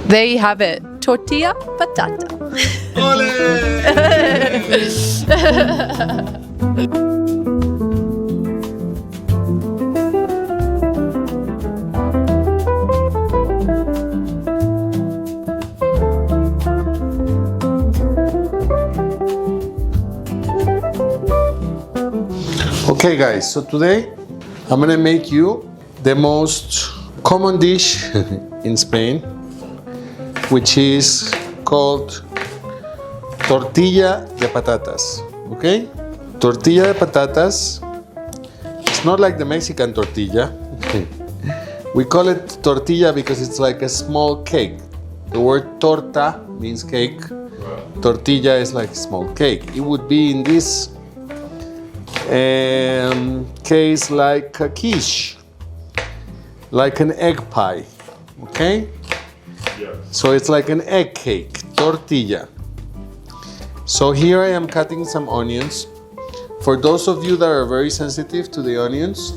There you have it. Tortilla patata. Okay guys, so today I'm gonna make you the most common dish in Spain, which is called tortilla de patatas, okay? Tortilla de patatas, it's not like the Mexican tortilla. We call it tortilla because it's like a small cake. The word torta means cake. Tortilla is like small cake. It would be in this case like a quiche, like an egg pie, okay? Yes. So it's like an egg cake, tortilla. So here I am cutting some onions. For those of you that are very sensitive to the onions,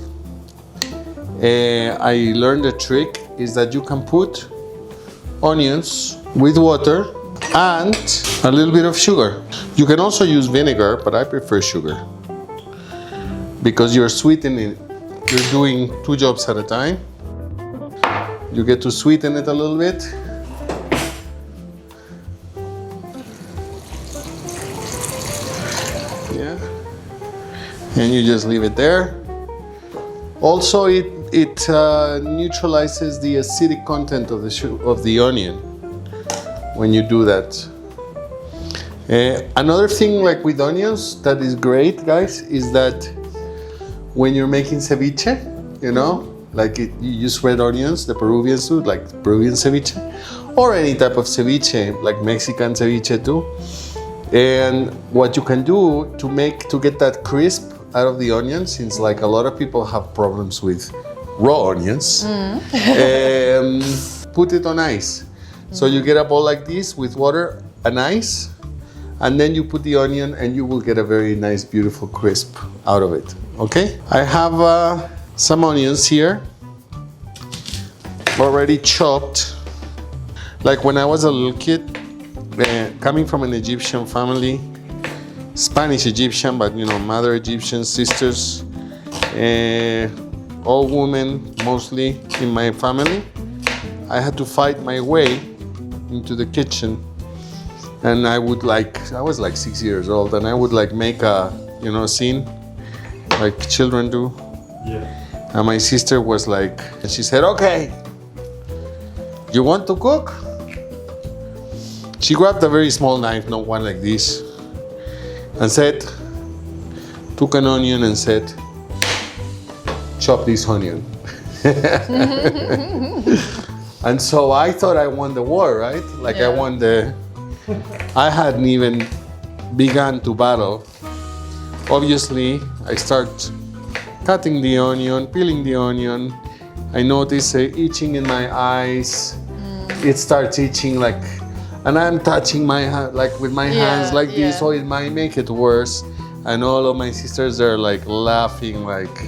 I learned a trick is that you can put onions with water and a little bit of sugar. You can also use vinegar, but I prefer sugar because you're sweetening it. You're doing two jobs at a time. You get to sweeten it a little bit. Yeah. And you just leave it there. Also, it neutralizes the acidic content of the onion when you do that. Another thing like with onions that is great, guys, is that when you're making ceviche, you know, like you use red onions, the Peruvians do, like Peruvian ceviche, or any type of ceviche, like Mexican ceviche too. And what you can do to get that crisp out of the onion, since like a lot of people have problems with raw onions, put it on ice. So you get a bowl like this with water and ice, and then you put the onion and you will get a very nice, beautiful crisp out of it, okay? I have some onions here, already chopped. Like when I was a little kid, coming from an Egyptian family, Spanish Egyptian, but you know, mother Egyptian, sisters, all women mostly in my family, I had to fight my way into the kitchen. And I was like 6 years old, and I would like make a, you know, scene like children do. Yeah. And my sister was like, and she said, okay, you want to cook? She grabbed a very small knife, not one like this, and said, took an onion and said, chop this onion. And so I thought I won the war, right? Like Yeah. I hadn't even begun to battle. Obviously, I start cutting the onion, peeling the onion. I notice itching in my eyes. It starts itching like, and I'm touching my hand, like with my hands like this, so it might make it worse. And all of my sisters are like laughing, like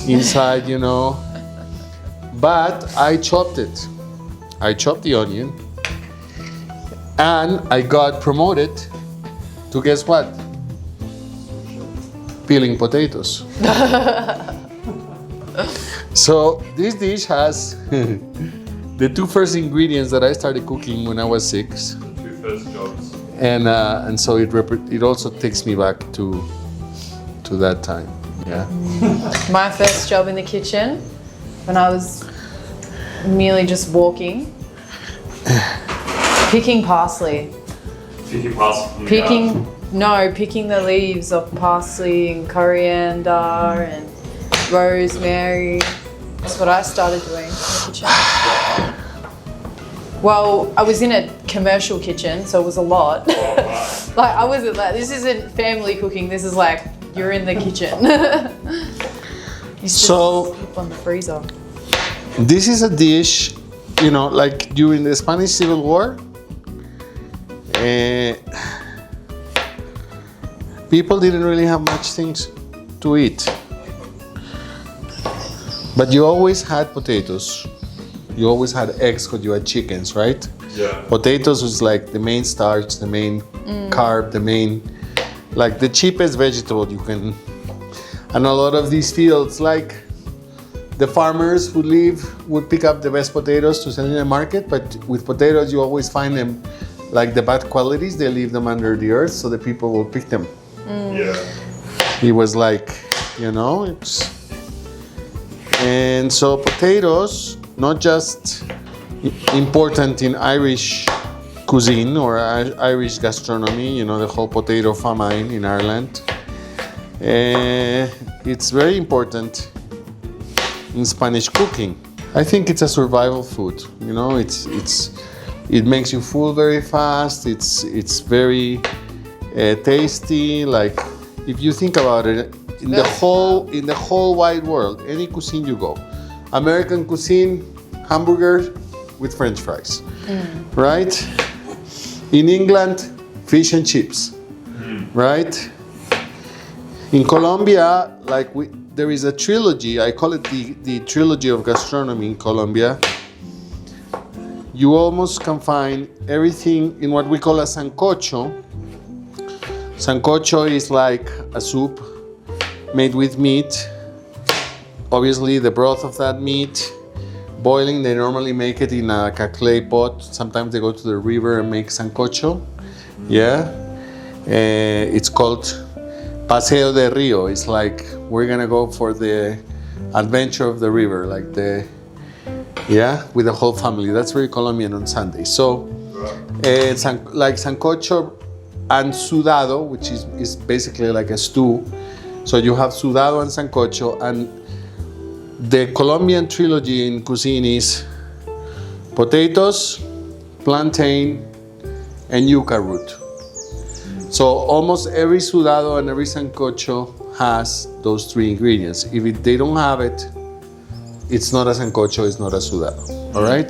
inside, you know. But I chopped it. I chopped the onion. And I got promoted to, guess what? Peeling potatoes. So this dish has the two first ingredients that I started cooking when I was 6. The two first jobs. And so it also takes me back to that time. Yeah. My first job in the kitchen, when I was merely just walking, picking parsley. Picking parsley from the garden. Picking the leaves of parsley and coriander and rosemary. That's what I started doing in the kitchen. Well, I was in a commercial kitchen, so it was a lot. Oh, right. Like I wasn't like, this isn't family cooking, this is like, you're in the kitchen. Used to So- sleep on the freezer. This is a dish, you know, like during the Spanish Civil War, people didn't really have much things to eat. But you always had potatoes. You always had eggs because you had chickens, right? Yeah. Potatoes was like the main starch, the main carb, the main, like the cheapest vegetable you can. And a lot of these fields, like the farmers who would pick up the best potatoes to sell in the market, but with potatoes you always find them like the bad qualities, they leave them under the earth so the people will pick them. Yeah. He was like, and so potatoes, not just important in Irish cuisine or Irish gastronomy, the whole potato famine in Ireland. It's very important in Spanish cooking. I think it's a survival food. It makes you full very fast. It's very tasty. Like if you think about it, in the whole wide world, any cuisine you go, American cuisine, hamburger with French fries, right? In England, fish and chips, right? In Colombia, there is a trilogy. I call it the trilogy of gastronomy in Colombia. You almost can find everything in what we call a sancocho. Sancocho is like a soup made with meat. Obviously, the broth of that meat, boiling, they normally make it in a clay pot. Sometimes they go to the river and make sancocho. Yeah. It's called Paseo de Rio. It's like we're gonna go for the adventure of the river, with the whole family. That's very Colombian on Sunday. So it's like sancocho and sudado, which is basically like a stew. So you have sudado and sancocho, and the Colombian trilogy in cuisine is potatoes, plantain, and yuca root. So almost every sudado and every sancocho has those three ingredients. If they don't have it, it's not a sancocho, it's not a sudado. All right?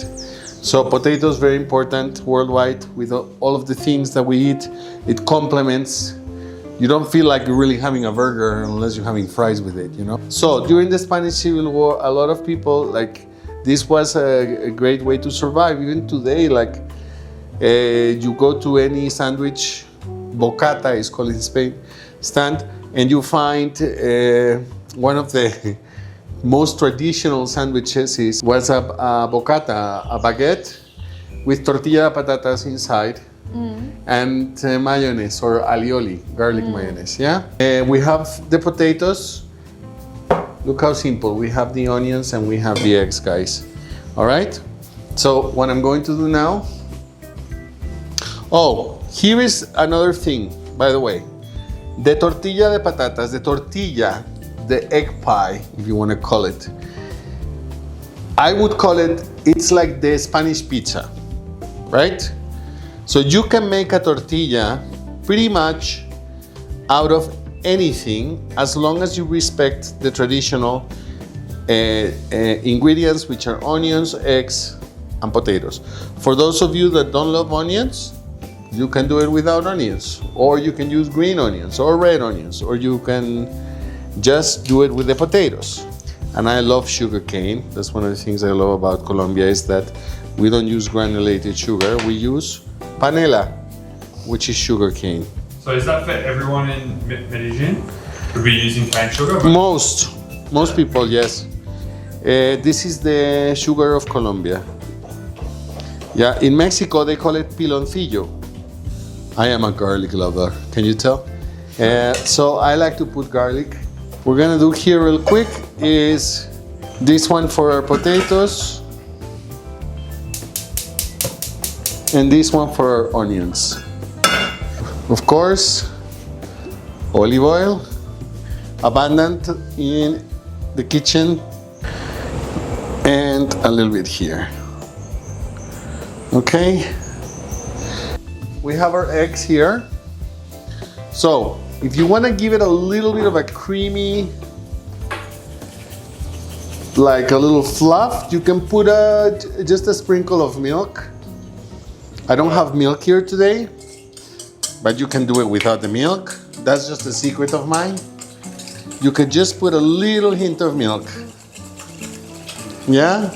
So potatoes very important worldwide with all of the things that we eat. It complements. You don't feel like you're really having a burger unless you're having fries with it, So during the Spanish Civil War, a lot of people, this was a great way to survive. Even today, you go to any sandwich, bocata is called in Spain, stand, and you find one of the most traditional sandwiches was a bocata, a baguette with tortilla patatas inside and mayonnaise or alioli, garlic mayonnaise, yeah? We have the potatoes. Look how simple. We have the onions and we have the eggs, guys. All right? So what I'm going to do now, here is another thing, by the way. The tortilla de patatas, the egg pie, if you want to call it. I would call it's like the Spanish pizza, right? So you can make a tortilla pretty much out of anything as long as you respect the traditional ingredients, which are onions, eggs, and potatoes. For those of you that don't love onions, you can do it without onions, or you can use green onions or red onions, or you can just do it with the potatoes. And I love sugar cane. That's one of the things I love about Colombia, is that we don't use granulated sugar. We use panela, which is sugar cane. So is that for everyone in Medellin? Would be using cane sugar? Most people, yes. This is the sugar of Colombia. Yeah, in Mexico they call it piloncillo. I am a garlic lover, can you tell? So I like to put garlic. We're gonna do here real quick is this one for our potatoes, and this one for our onions. Of course, olive oil, abundant in the kitchen, and a little bit here. Okay. We have our eggs here. So if you want to give it a little bit of a creamy, like a little fluff, you can put just a sprinkle of milk. I don't have milk here today, but you can do it without the milk. That's just a secret of mine. You could just put a little hint of milk. Yeah?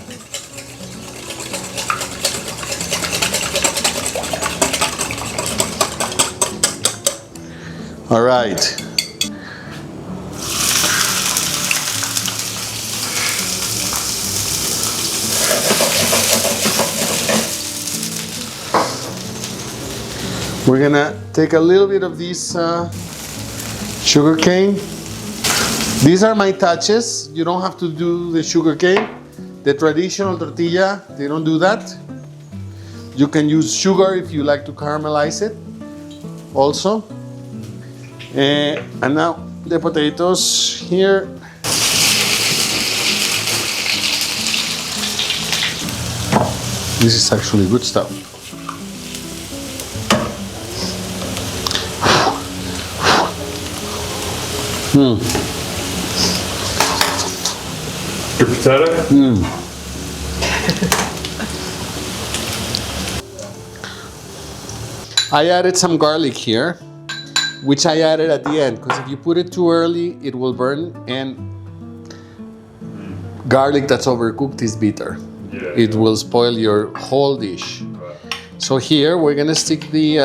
All right. We're gonna take a little bit of this sugar cane. These are my touches. You don't have to do the sugar cane. The traditional tortilla, they don't do that. You can use sugar if you like to caramelize it also. And now the potatoes here. This is actually good stuff. Your potato? I added some garlic here, which I added at the end, because if you put it too early, it will burn, and garlic that's overcooked is bitter. Yeah. It will spoil your whole dish. Right. So here, we're gonna stick the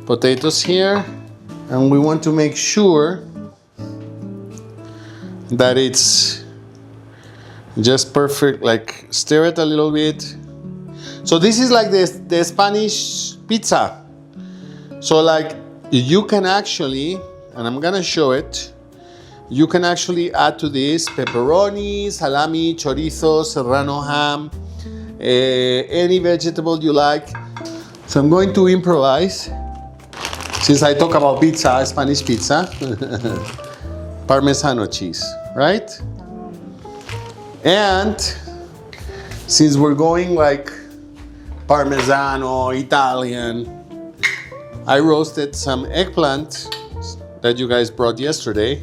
potatoes here, and we want to make sure that it's just perfect, like stir it a little bit. So this is like the Spanish pizza. So like you can actually, and I'm gonna show it, you can actually add to this pepperoni, salami, chorizo, serrano ham, any vegetable you like. So I'm going to improvise, since I talk about pizza, Spanish pizza, Parmesano cheese, right? And since we're going like Parmesano, Italian, I roasted some eggplant that you guys brought yesterday,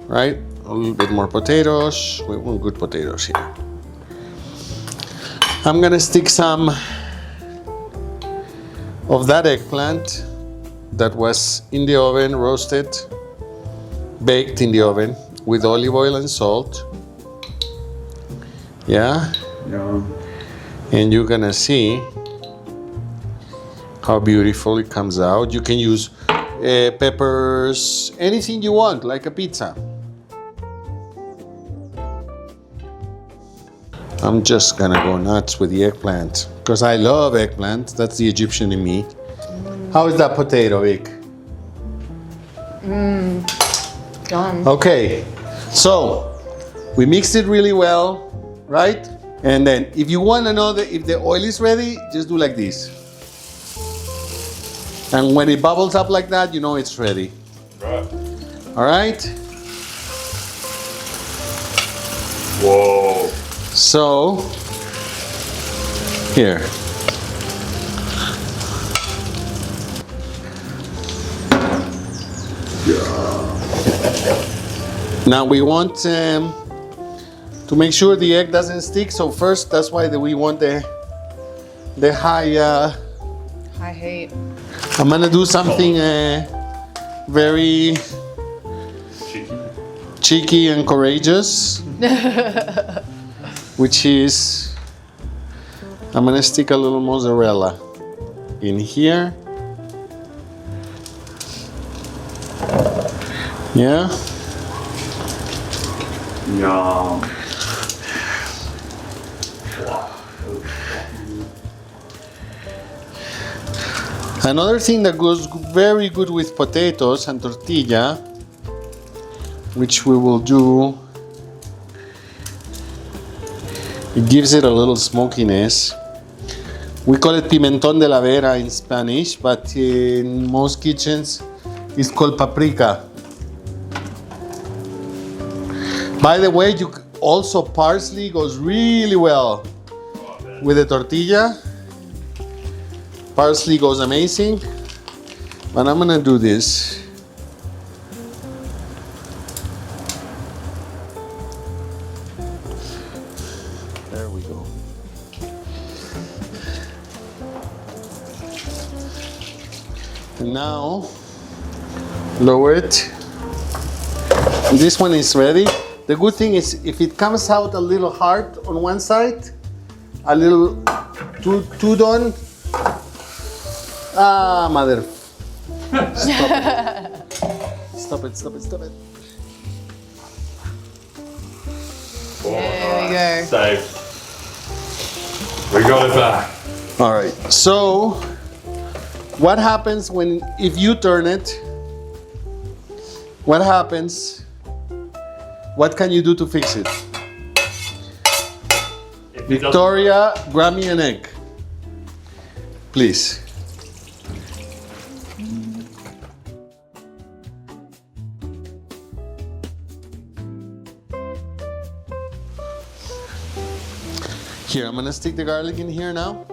right? A little bit more potatoes. We want good potatoes here. I'm gonna stick some of that eggplant that was in the oven, roasted, baked in the oven with olive oil and salt. Yeah? Yum. And you're gonna see how beautiful it comes out. You can use peppers, anything you want, like a pizza. I'm just gonna go nuts with the eggplant because I love eggplant. That's the Egyptian in me. How is that potato, Vic? Done. Okay, so we mixed it really well, right? And then if you want to know if the oil is ready, just do like this. And when it bubbles up like that, you know it's ready. Right. All right? Whoa. So, here. Now we want to make sure the egg doesn't stick. So first, that's why we want the high. I hate. I'm gonna do something very cheeky and courageous, which is I'm gonna stick a little mozzarella in here. Yeah. Yum. Another thing that goes very good with potatoes and tortilla, which we will do, it gives it a little smokiness. We call it pimentón de la vera in Spanish, but in most kitchens it's called paprika. By the way, also parsley goes really well with the tortilla. Parsley goes amazing, but I'm gonna do this. There we go. And now, lower it. And this one is ready. The good thing is if it comes out a little hard on one side, a little too done, mother. Stop it, stop it, stop it. There we go. Saved. We got it back. All right. So, what happens if you turn it? What happens? What can you do to fix it? If it Victoria, grab me an egg. Please. Here, I'm gonna stick the garlic in here now.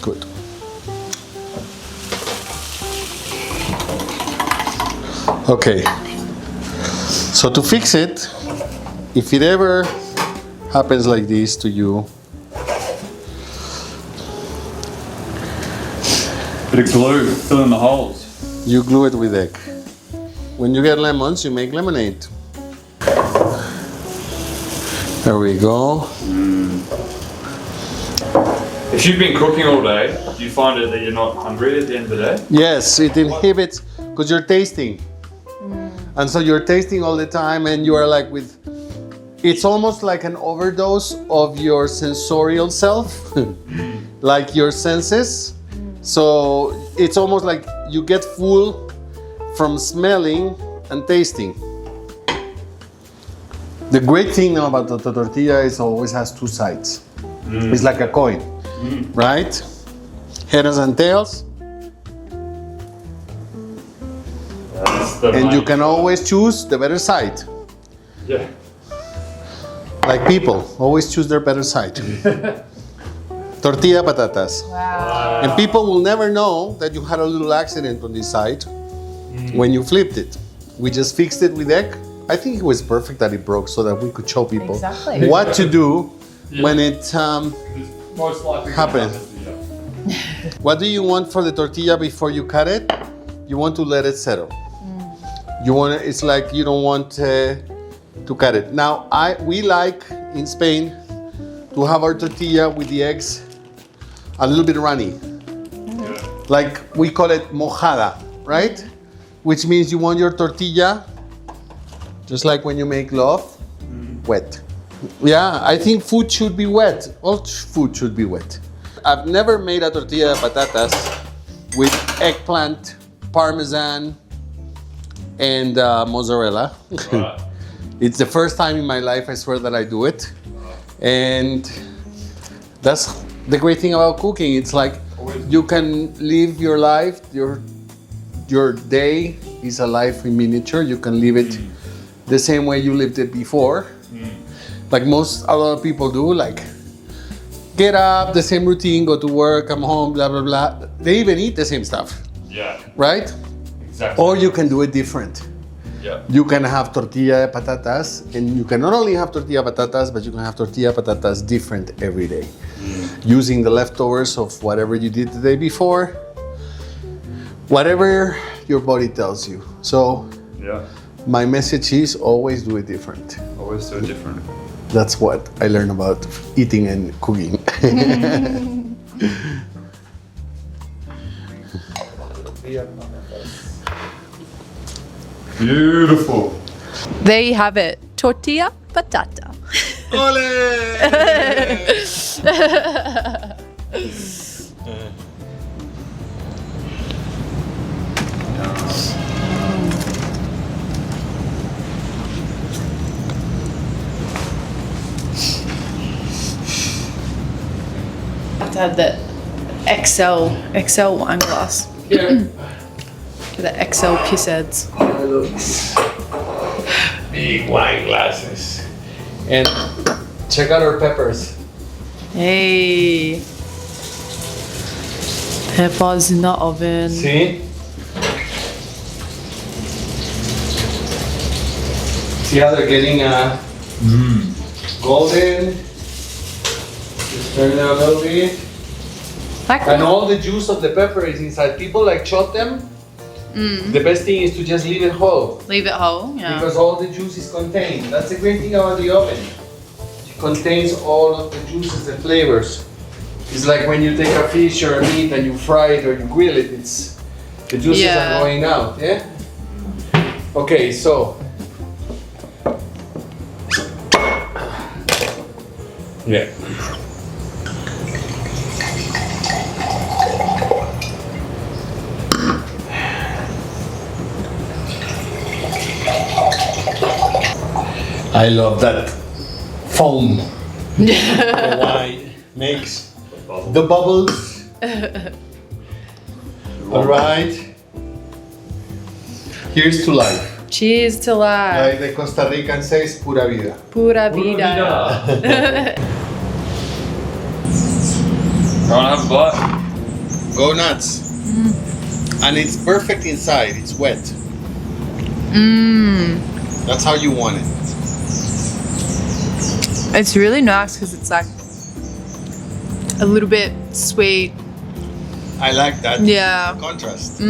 Good. Okay. So to fix it, if it ever happens like this to you, Bit of glue, fill in the holes. you glue it with egg. When you get lemons, you make lemonade. There we go. If you've been cooking all day, do you find it that you're not hungry at the end of the day? Yes, it inhibits because you're tasting. And so you're tasting all the time and you are like it's almost like an overdose of your sensorial self, like your senses. So it's almost like you get full from smelling and tasting. The great thing now about the tortilla is it always has two sides. It's like a coin, right? Heads and tails. And you can always choose the better side. Yeah. Like people, always choose their better side. Tortilla patatas. Wow. And people will never know that you had a little accident on this side when you flipped it. We just fixed it with egg. I think it was perfect that it broke so that we could show people Exactly. what to do when it It's most likely Happen. What do you want for the tortilla before you cut it? You want to let it settle. You want it's like you don't want to cut it. Now we like in Spain to have our tortilla with the eggs a little bit runny. Like we call it mojada, right? Which means you want your tortilla just like when you make love, wet. Yeah, I think food should be wet. All food should be wet. I've never made a tortilla de patatas with eggplant, parmesan, and mozzarella. Right. It's the first time in my life, I swear, that I do it. And that's the great thing about cooking. It's like you can live your life, your day is a life in miniature. You can live it the same way you lived it before. Like a lot of people do, like get up, the same routine, go to work, come home, blah, blah, blah. They even eat the same stuff, Yeah. right? Exactly. Or you can do it different. Yeah. You can have tortilla de patatas, and you can not only have tortilla patatas, but you can have tortilla patatas different every day. Using the leftovers of whatever you did the day before, whatever your body tells you. So Yeah. my message is always do it different. Always so different. That's what I learned about eating and cooking. Beautiful. There you have it. Tortilla patata. Have to have the XL wine glass. Yeah. The XL piss heads. Big wine glasses. And check out our peppers. Hey. Peppers in the oven. See? See how they're getting golden? Just turn it a little bit. Like And all the juice of the pepper is inside. People like chop them The best thing is to just leave it whole. Leave it whole, yeah. Because all the juice is contained. That's the great thing about the oven. It contains all of the juices and flavors. It's like when you take a fish or a meat and you fry it or you grill it, the juices are going out, yeah? Okay, so. Yeah. I love that foam. The wine makes the bubbles. All right. Here's to life. Cheers to life. Like the Costa Rican says, pura vida. Pura vida. Don't have butt. Go nuts. And it's perfect inside. It's wet. That's how you want it. It's really nice because it's like a little bit sweet. I like that Yeah. contrast.